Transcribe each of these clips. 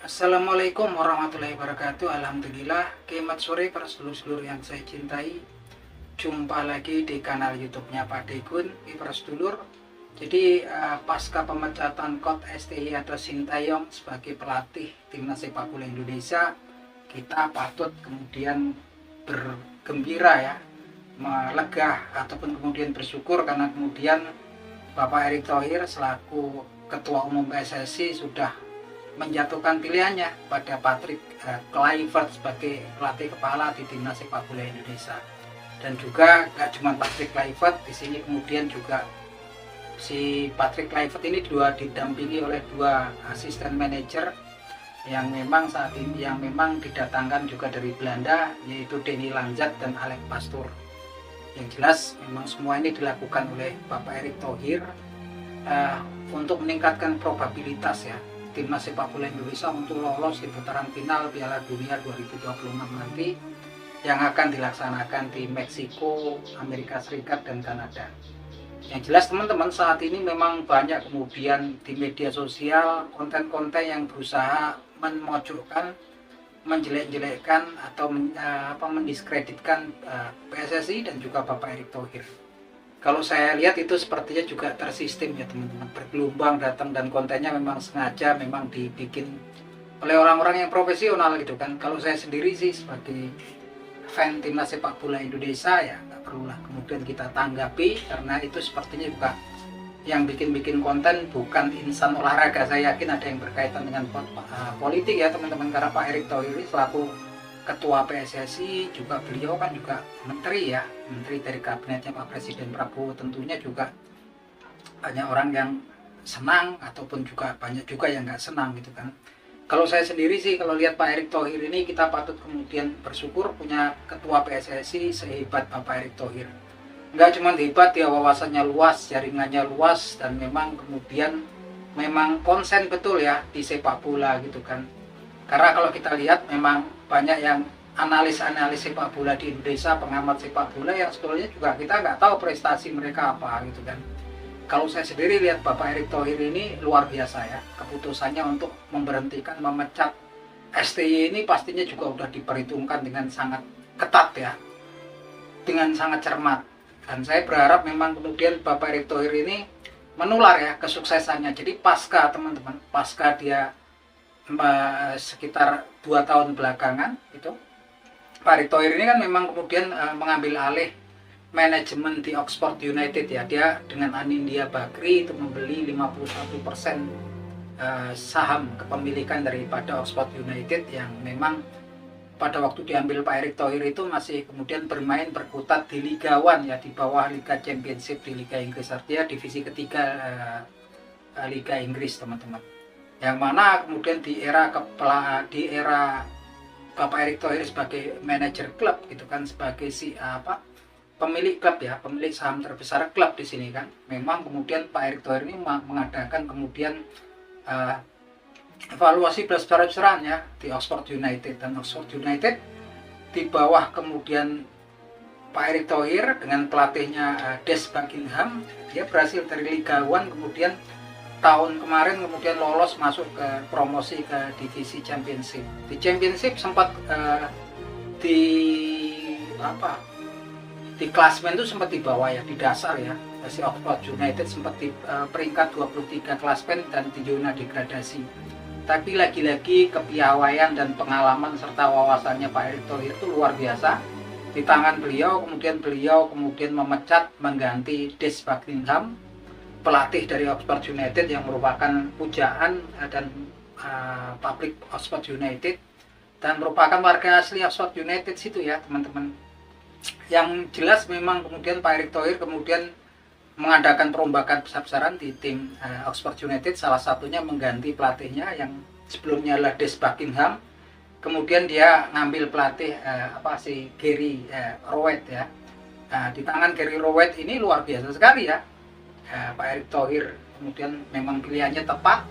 Assalamualaikum warahmatullahi wabarakatuh. Alhamdulillah, selamat sore para sedulur-sedulur yang saya cintai. Jumpa lagi di kanal YouTube-nya Pak Dekun, para sedulur. Jadi pasca pemecatan Coach STY atau Sintayong sebagai pelatih timnas sepak bola Indonesia, kita patut kemudian bergembira ya, melegah ataupun kemudian bersyukur karena kemudian Bapak Erick Thohir selaku Ketua Umum PSSI sudah menjatuhkan pilihannya pada Patrick Kluivert sebagai pelatih kepala di timnas sepak bola Indonesia. Dan juga gak cuma Patrick Kluivert, di sini kemudian juga si Patrick Kluivert ini didampingi oleh dua asisten manajer yang memang saat ini didatangkan juga dari Belanda, yaitu Denny Lanzat dan Alex Pastoor. Yang jelas memang semua ini dilakukan oleh Bapak Erick Thohir untuk meningkatkan probabilitas ya timnas sepak bola Indonesia untuk lolos di putaran final Piala Dunia 2026 nanti yang akan dilaksanakan di Meksiko, Amerika Serikat, dan Kanada. Yang jelas teman-teman, saat ini memang banyak kemudian di media sosial konten-konten yang berusaha memojokkan, menjelek-jelekkan atau mendiskreditkan PSSI dan juga Bapak Erick Thohir. Kalau saya lihat itu sepertinya juga tersistem ya teman-teman, bergelombang datang dan kontennya memang sengaja memang dibikin oleh orang-orang yang profesional gitu kan. Kalau saya sendiri sih sebagai fan timnas sepak bola Indonesia ya nggak perlulah kemudian kita tanggapi, karena itu sepertinya juga yang bikin konten bukan insan olahraga. Saya yakin ada yang berkaitan dengan politik ya teman-teman, karena Pak Erick Thohir selaku Ketua PSSI juga beliau kan juga menteri ya, menteri dari kabinetnya Pak Presiden Prabowo. Tentunya juga banyak orang yang senang ataupun juga banyak juga yang nggak senang gitu kan. Kalau saya sendiri sih kalau lihat Pak Erick Thohir ini, kita patut kemudian bersyukur punya Ketua PSSI sehebat Bapak Erick Thohir. Nggak cuma hebat ya, wawasannya luas, jaringannya luas, dan memang kemudian memang konsen betul ya di sepak bola gitu kan. Karena kalau kita lihat memang banyak yang analis sepak bola di Indonesia, pengamat sepak bola yang sebetulnya juga kita nggak tahu prestasi mereka apa gitu kan. Kalau saya sendiri lihat Bapak Erick Thohir ini luar biasa ya, keputusannya untuk memberhentikan, memecat STY ini pastinya juga sudah diperhitungkan dengan sangat ketat ya, dengan sangat cermat. Dan saya berharap memang kemudian Bapak Erick Thohir ini menular ya kesuksesannya. Jadi pasca teman-teman, pasca dia sekitar 2 tahun belakangan itu, Pak Erick Thohir ini kan memang kemudian mengambil alih manajemen di Oxford United ya. Dia dengan Anindya Bakri itu membeli 51% saham kepemilikan daripada Oxford United, yang memang pada waktu diambil Pak Erick Thohir itu masih kemudian berkutat di Liga One ya, di bawah Liga Championship di Liga Inggris, artinya divisi ketiga Liga Inggris teman-teman. Yang mana kemudian di era Bapak Erick Thohir sebagai manajer klub gitu kan, sebagai pemilik klub ya, pemilik saham terbesar klub di sini kan, memang kemudian Pak Erick Thohir ini mengadakan kemudian evaluasi besar-besaran ya di Oxford United. Dan Oxford United di bawah kemudian Pak Erick Thohir dengan pelatihnya Des Buckingham, dia berhasil dari Liga One kemudian tahun kemarin kemudian lolos masuk ke promosi ke divisi Championship. Di Championship sempat di klasmen itu sempat di bawah ya, di dasar ya. Si Oxford United sempat di peringkat 23 klasmen dan di zona degradasi. Tapi lagi-lagi kepiawaian dan pengalaman serta wawasannya Pak Erick Thohir itu luar biasa. Di tangan beliau kemudian memecat, mengganti Des Buckingham, pelatih dari Oxford United yang merupakan pujaan dan publik Oxford United dan merupakan warga asli Oxford United situ ya teman-teman. Yang jelas memang kemudian Pak Erick Thohir kemudian mengadakan perombakan besar-besaran di tim Oxford United, salah satunya mengganti pelatihnya yang sebelumnya adalah Des Buckingham. Kemudian dia ngambil pelatih Gary Rowett ya. Di tangan Gary Rowett ini luar biasa sekali ya. Pak Erick Thohir kemudian memang pilihannya tepat,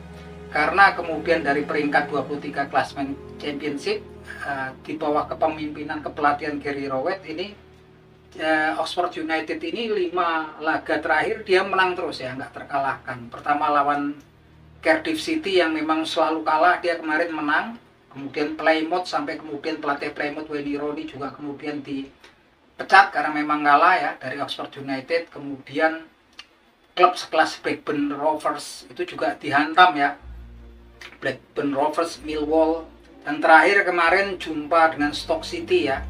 karena kemudian dari peringkat 23 klasmen Championship di bawah kepemimpinan kepelatihan Gary Rowett ini, Oxford United ini 5 laga terakhir dia menang terus ya, nggak terkalahkan. Pertama lawan Cardiff City yang memang selalu kalah, dia kemarin menang. Kemudian Plymouth, sampai kemudian pelatih Plymouth Wayne Rooney juga kemudian dipecat karena memang kalah ya dari Oxford United. Kemudian klub sekelas Blackburn Rovers itu juga dihantam ya, Blackburn Rovers, Millwall, dan terakhir kemarin jumpa dengan Stoke City ya.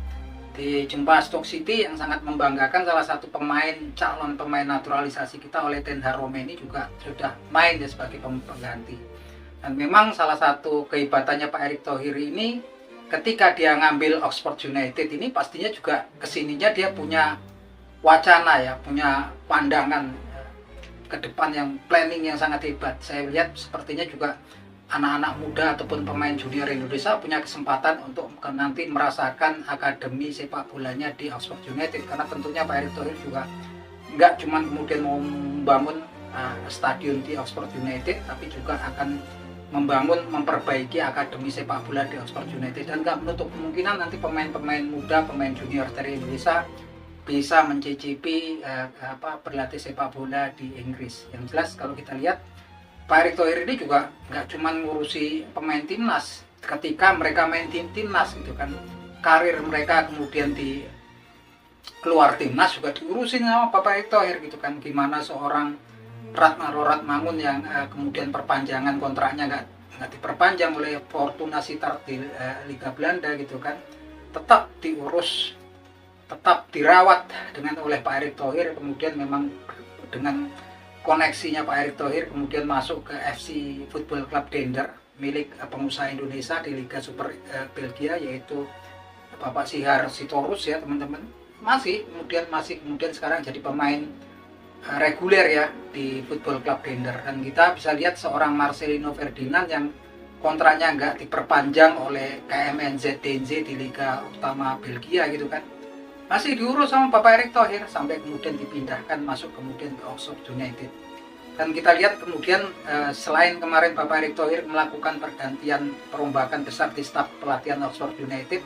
Di jumpa Stoke City yang sangat membanggakan, salah satu calon pemain naturalisasi kita oleh Ten Hag Romeni juga sudah main ya sebagai pengganti. Dan memang salah satu kehebatannya Pak Erick Thohir ini, ketika dia ngambil Oxford United ini pastinya juga kesininya dia punya wacana ya, punya pandangan ke depan yang planning yang sangat hebat. Saya lihat sepertinya juga anak-anak muda ataupun pemain junior Indonesia punya kesempatan untuk nanti merasakan akademi sepak bolanya di Oxford United, karena tentunya Pak Erick Thohir juga nggak cuma kemudian mau membangun stadion di Oxford United, tapi juga akan memperbaiki akademi sepak bola di Oxford United, dan nggak menutup kemungkinan nanti pemain-pemain muda, pemain junior dari Indonesia bisa mencicipi berlatih sepak bola di Inggris. Yang jelas kalau kita lihat Pak Erick Thohir ini juga nggak cuma ngurusi pemain timnas, ketika mereka main timnas gitu kan, karir mereka kemudian di keluar timnas juga diurusin sama Pak Erick Thohir gitu kan. Gimana seorang Ratmangun yang kemudian perpanjangan kontraknya nggak diperpanjang oleh Fortuna Sittard di Liga Belanda gitu kan, tetap diurus, tetap dirawat oleh Pak Erick Thohir. Kemudian memang dengan koneksinya Pak Erick Thohir kemudian masuk ke FC Football Club Dender milik pengusaha Indonesia di Liga Super Belgia, yaitu Bapak Sihar Sitorus ya teman-teman. Masih kemudian sekarang jadi pemain reguler ya di Football Club Dender. Dan kita bisa lihat seorang Marcelino Ferdinand yang kontraknya nggak diperpanjang oleh KMNZ DNZ di Liga Utama Belgia gitu kan, masih diurus sama Bapak Erick Thohir sampai kemudian dipindahkan masuk kemudian ke Oxford United. Dan kita lihat kemudian selain kemarin Bapak Erick Thohir melakukan perombakan besar di staf pelatihan Oxford United,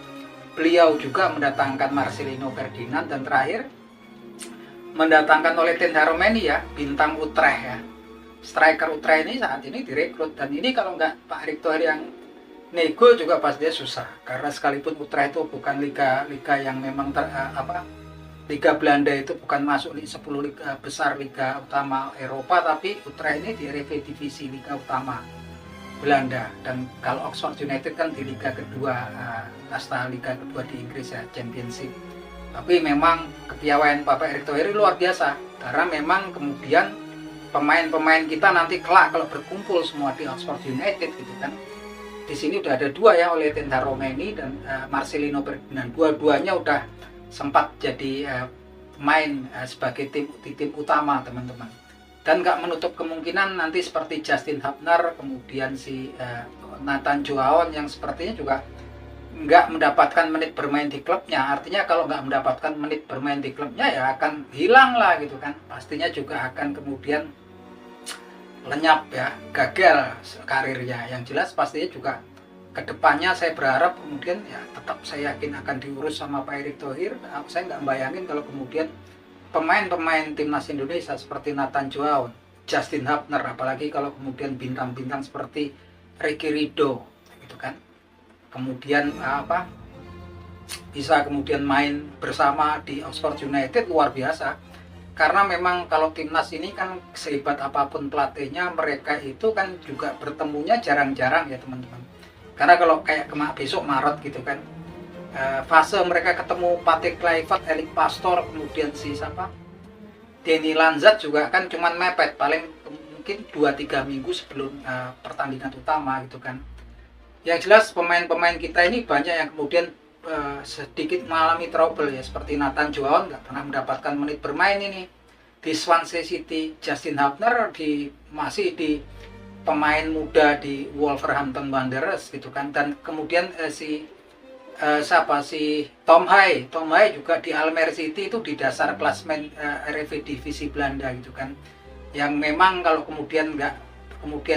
beliau juga mendatangkan Marcelino Ferdinand, dan terakhir mendatangkan oleh Ten Hag Romeni ya, bintang Utrecht ya. Striker Utrecht ini saat ini direkrut, dan ini kalau nggak Pak Erick Thohir yang nego juga pastinya susah, karena sekalipun Utrecht itu bukan liga yang memang Liga Belanda itu bukan masuk di 10 liga besar Liga Utama Eropa, tapi Utrecht ini di Eredivisie Liga Utama Belanda. Dan kalau Oxford United kan di Liga kedua, kasta Liga kedua di Inggris ya, Championship. Tapi memang kepiawaian Bapak Erick Thohir luar biasa, karena memang kemudian pemain-pemain kita nanti kelak kalau berkumpul semua di Oxford United gitu kan, di sini udah ada dua ya, oleh Ten Hag Romeni dan Marcelino Ferdinand. Dua-duanya udah sempat jadi main sebagai tim utama teman-teman. Dan nggak menutup kemungkinan nanti seperti Justin Hubner, kemudian si Nathan Joaon yang sepertinya juga nggak mendapatkan menit bermain di klubnya. Artinya kalau nggak mendapatkan menit bermain di klubnya ya akan hilang lah gitu kan. Pastinya juga akan kemudian lenyap ya, gagal karirnya. Yang jelas pastinya juga kedepannya saya berharap kemudian ya tetap saya yakin akan diurus sama Pak Erick Thohir. Saya nggak bayangin kalau kemudian pemain-pemain timnas Indonesia seperti Nathan Joaon, Justin Hubner, apalagi kalau kemudian bintang-bintang seperti Ricky Ridho gitu kan, kemudian bisa kemudian main bersama di Oxford United, luar biasa. Karena memang kalau timnas ini kan sehebat apapun pelatihnya, mereka itu kan juga bertemunya jarang-jarang ya teman-teman. Karena kalau kayak besok Maret gitu kan, fase mereka ketemu Patrick Kluivert, Erik Pastoor, kemudian Denny Lanzat juga kan cuman mepet paling mungkin 2-3 minggu sebelum pertandingan utama gitu kan. Yang jelas pemain-pemain kita ini banyak yang kemudian sedikit mengalami trouble ya, seperti Nathan Joaon nggak pernah mendapatkan menit bermain ini di Swansea City. Justin Hubner masih di pemain muda di Wolverhampton Wanderers gitu kan. Dan kemudian si Tom Hai juga di Almere City itu di dasar klasmen Eredivisie Belanda gitu kan, yang memang kalau kemudian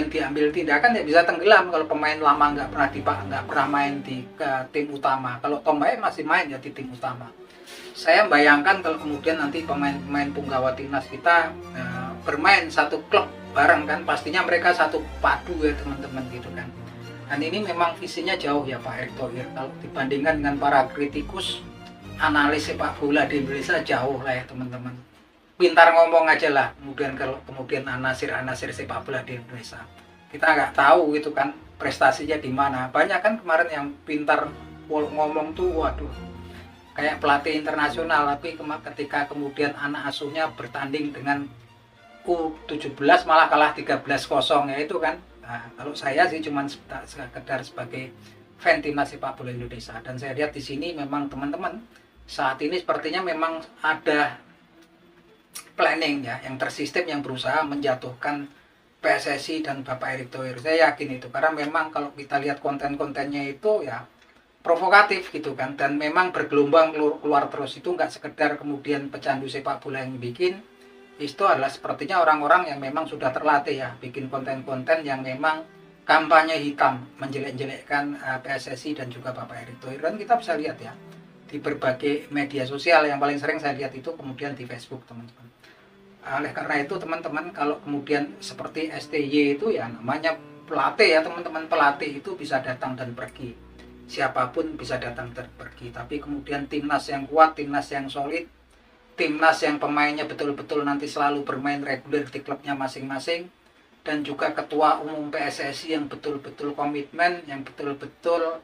diambil tindakan ya bisa tenggelam kalau pemain lama nggak pernah main di tim utama. Kalau Tom Hai masih main ya di tim utama. Saya bayangkan kalau kemudian nanti pemain-pemain punggawa timnas kita bermain satu klub bareng kan, pastinya mereka satu padu ya teman-teman gitu kan. Dan ini memang visinya jauh ya Pak Erick Thohir, kalau dibandingkan dengan para kritikus analis sepak bola di Indonesia jauh lah ya teman-teman. Pintar ngomong aja lah, kemudian kalau kemudian anasir sepak bola di Indonesia kita nggak tahu gitu kan prestasinya di mana. Banyak kan kemarin yang pintar ngomong tuh waduh kayak pelatih internasional, tapi ketika kemudian anak asuhnya bertanding dengan U17 malah kalah 13-0 ya itu kan. Nah, kalau saya sih cuman sekedar sebagai fan timnas sepak bola Indonesia, dan saya lihat di sini memang teman-teman saat ini sepertinya memang ada planning ya yang tersistem yang berusaha menjatuhkan PSSI dan Bapak Erick Thohir. Saya yakin itu karena memang kalau kita lihat konten-kontennya itu ya provokatif gitu kan, dan memang bergelombang keluar terus. Itu nggak sekedar kemudian pecandu sepak bola yang bikin, itu adalah sepertinya orang-orang yang memang sudah terlatih ya bikin konten-konten yang memang kampanye hitam menjelek-jelekkan PSSI dan juga Bapak Erick Thohir. Dan kita bisa lihat ya di berbagai media sosial, yang paling sering saya lihat itu kemudian di Facebook teman-teman. Oleh karena itu teman-teman, kalau kemudian seperti STY itu ya namanya pelatih ya teman-teman, pelatih itu bisa datang dan pergi, siapapun bisa datang dan pergi, tapi kemudian timnas yang kuat, timnas yang solid, timnas yang pemainnya betul-betul nanti selalu bermain reguler di klubnya masing-masing, dan juga ketua umum PSSI yang betul-betul komitmen, yang betul-betul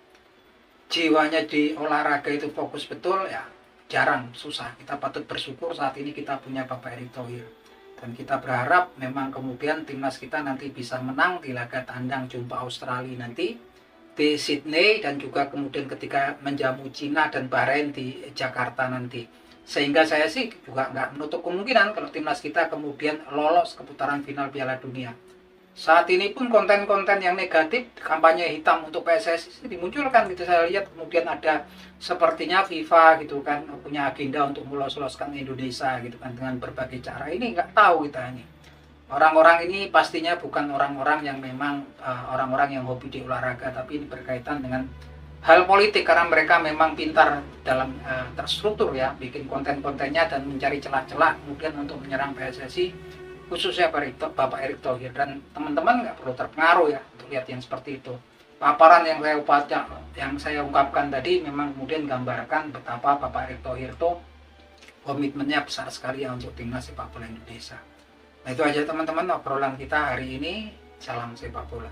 jiwanya di olahraga itu fokus betul ya, jarang, susah. Kita patut bersyukur saat ini kita punya Bapak Erick Thohir, dan kita berharap memang kemudian timnas kita nanti bisa menang di laga tandang jumpa Australia nanti di Sydney, dan juga kemudian ketika menjamu Cina dan Bahrain di Jakarta nanti. Sehingga saya sih juga nggak menutup kemungkinan kalau timnas kita kemudian lolos ke putaran final Piala Dunia. Saat ini pun konten-konten yang negatif, kampanye hitam untuk PSSI dimunculkan gitu. Saya lihat kemudian ada sepertinya FIFA gitu kan punya agenda untuk melos-loskan Indonesia gitu kan dengan berbagai cara. Ini nggak tahu kita ini. Orang-orang ini pastinya bukan orang-orang yang memang orang-orang yang hobi di olahraga, tapi ini berkaitan dengan hal politik karena mereka memang pintar dalam terstruktur ya, bikin konten-kontennya dan mencari celah-celah kemudian untuk menyerang PSSI, khususnya Bapak Erick Thohir. Dan teman-teman nggak perlu terpengaruh ya untuk lihat yang seperti itu. Paparan yang saya ungkapkan tadi memang kemudian gambarkan betapa Bapak Erick Thohir itu komitmennya besar sekali ya untuk timnas sepak bola Indonesia. Nah itu aja teman-teman obrolan kita hari ini. Salam sepak bola.